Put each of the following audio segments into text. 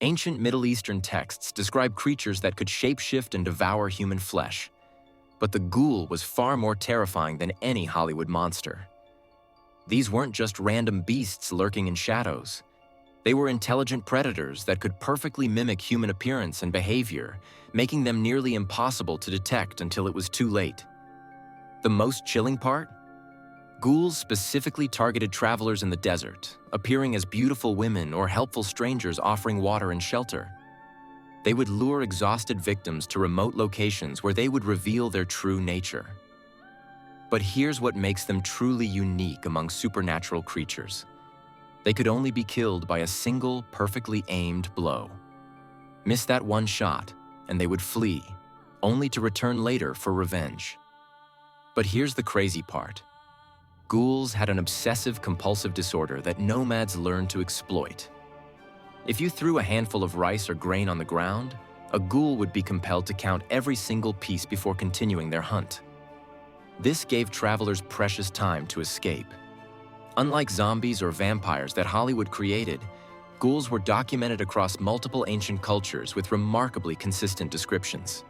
Ancient Middle Eastern texts describe creatures that could shapeshift and devour human flesh. But the ghoul was far more terrifying than any Hollywood monster. These weren't just random beasts lurking in shadows. They were intelligent predators that could perfectly mimic human appearance and behavior, making them nearly impossible to detect until it was too late. The most chilling part? Ghouls specifically targeted travelers in the desert, appearing as beautiful women or helpful strangers offering water and shelter. They would lure exhausted victims to remote locations where they would reveal their true nature. But here's what makes them truly unique among supernatural creatures. They could only be killed by a single, perfectly aimed blow. Miss that one shot, and they would flee, only to return later for revenge. But here's the crazy part. Ghouls had an obsessive-compulsive disorder that nomads learned to exploit. If you threw a handful of rice or grain on the ground, a ghoul would be compelled to count every single piece before continuing their hunt. This gave travelers precious time to escape. Unlike zombies or vampires that Hollywood created, ghouls were documented across multiple ancient cultures with remarkably consistent descriptions.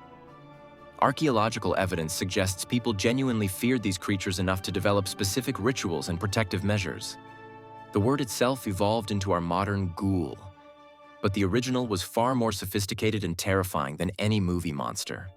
Archaeological evidence suggests people genuinely feared these creatures enough to develop specific rituals and protective measures. The word itself evolved into our modern ghoul, but the original was far more sophisticated and terrifying than any movie monster.